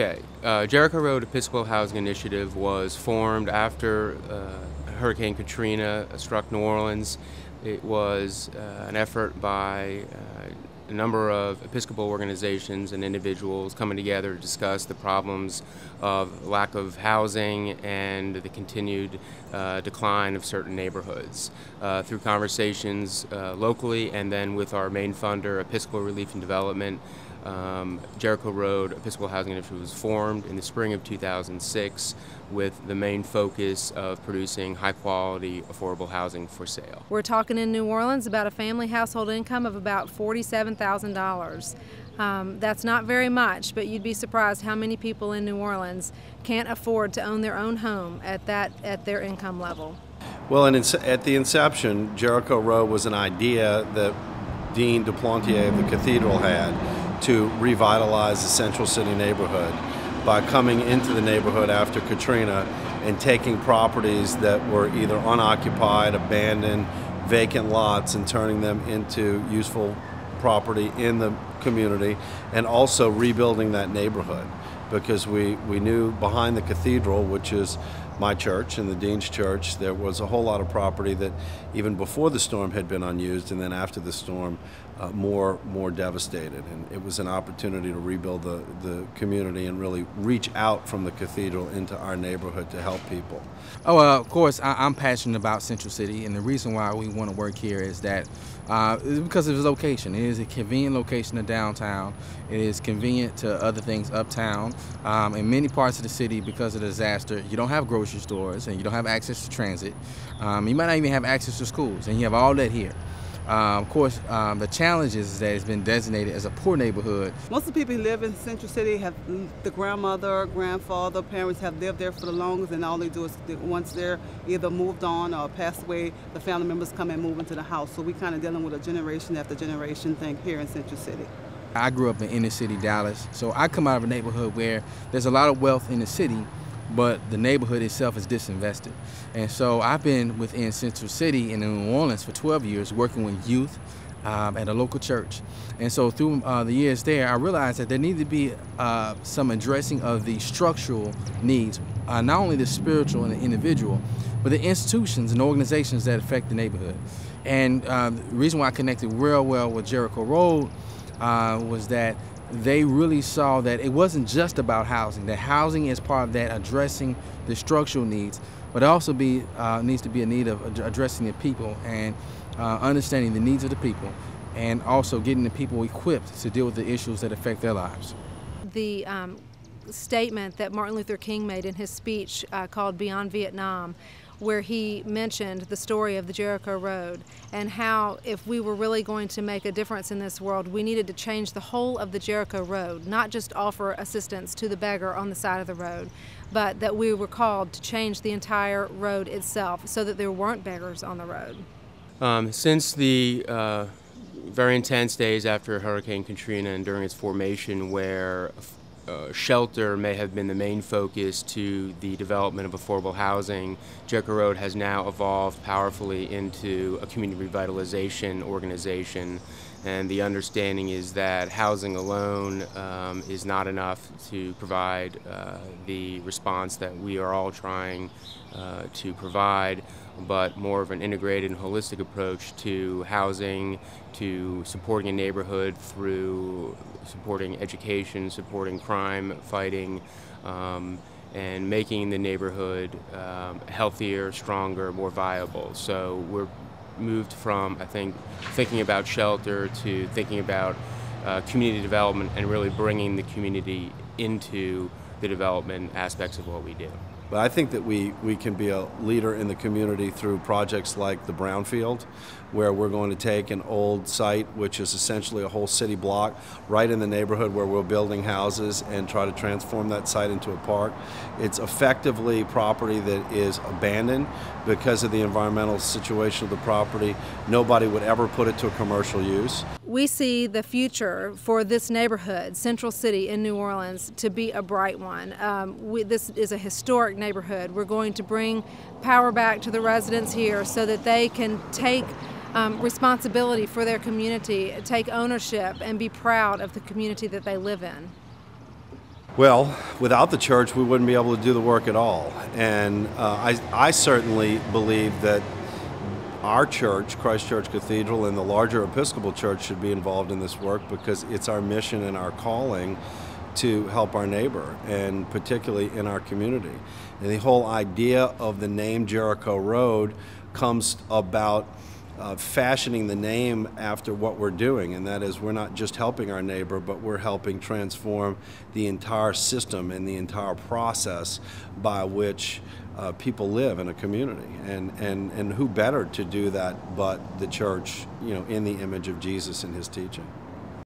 Okay, Jericho Road Episcopal Housing Initiative was formed after Hurricane Katrina struck New Orleans. It was an effort by a number of Episcopal organizations and individuals coming together to discuss the problems of lack of housing and the continued decline of certain neighborhoods. Through conversations locally and then with our main funder, Episcopal Relief and Development, Jericho Road Episcopal Housing Initiative was formed in the spring of 2006 with the main focus of producing high-quality, affordable housing for sale. We're talking in New Orleans about a family household income of about $47,000. That's not very much, but you'd be surprised how many people in New Orleans can't afford to own their own home at their income level. Well, and at the inception, Jericho Road was an idea that Dean Duplantier of the Cathedral had to revitalize the Central City neighborhood by coming into the neighborhood after Katrina and taking properties that were either unoccupied, abandoned, vacant lots and turning them into useful property in the community, and also rebuilding that neighborhood, because we knew behind the cathedral, which is my church and the Dean's church, there was a whole lot of property that even before the storm had been unused, and then after the storm more devastated. And it was an opportunity to rebuild the community and really reach out from the cathedral into our neighborhood to help people. Of course, I'm passionate about Central City, and the reason why we want to work here is that it's because of its location. It is a convenient location to downtown. It is convenient to other things uptown. In many parts of the city, because of the disaster, you don't have grocery stores and you don't have access to transit. You might not even have access to schools, and you have all that here. Of course, the challenge is that it's been designated as a poor neighborhood. Most of the people who live in Central City have the grandmother, grandfather, parents have lived there for the longest, and all they do is once they're either moved on or passed away, the family members come and move into the house. So we kind of dealing with a generation after generation thing here in Central City. I grew up in inner city Dallas, so I come out of a neighborhood where there's a lot of wealth in the city, but the neighborhood itself is disinvested. And so I've been within Central City and in New Orleans for 12 years working with youth at a local church. And so through the years there, I realized that there needed to be some addressing of the structural needs, not only the spiritual and the individual, but the institutions and organizations that affect the neighborhood. And the reason why I connected real well with Jericho Road was that they really saw that it wasn't just about housing, that housing is part of that addressing the structural needs, but it also needs to be a need of addressing the people and understanding the needs of the people, and also getting the people equipped to deal with the issues that affect their lives. The statement that Martin Luther King made in his speech called Beyond Vietnam, where he mentioned the story of the Jericho Road and how if we were really going to make a difference in this world, we needed to change the whole of the Jericho Road, not just offer assistance to the beggar on the side of the road, but that we were called to change the entire road itself so that there weren't beggars on the road. Since the very intense days after Hurricane Katrina and during its formation, where shelter may have been the main focus to the development of affordable housing, Jericho Road has now evolved powerfully into a community revitalization organization. And the understanding is that housing alone is not enough to provide the response that we are all trying to provide, but more of an integrated and holistic approach to housing, to supporting a neighborhood through supporting education, supporting crime fighting, and making the neighborhood healthier, stronger, more viable. So we're moved from, I think, thinking about shelter to thinking about community development and really bringing the community into the development aspects of what we do. But I think that we can be a leader in the community through projects like the Brownfield, where we're going to take an old site, which is essentially a whole city block, right in the neighborhood where we're building houses, and try to transform that site into a park. It's effectively property that is abandoned because of the environmental situation of the property. Nobody would ever put it to a commercial use. We see the future for this neighborhood, Central City in New Orleans, to be a bright one. This is a historic neighborhood. We're going to bring power back to the residents here so that they can take responsibility for their community, take ownership, and be proud of the community that they live in. Well, without the church, we wouldn't be able to do the work at all. And I certainly believe that our church, Christ Church Cathedral, and the larger Episcopal Church should be involved in this work because it's our mission and our calling to help our neighbor, and particularly in our community. And the whole idea of the name Jericho Road comes about fashioning the name after what we're doing, and that is we're not just helping our neighbor, but we're helping transform the entire system and the entire process by which people live in a community. And who better to do that but the church, in the image of Jesus and his teaching.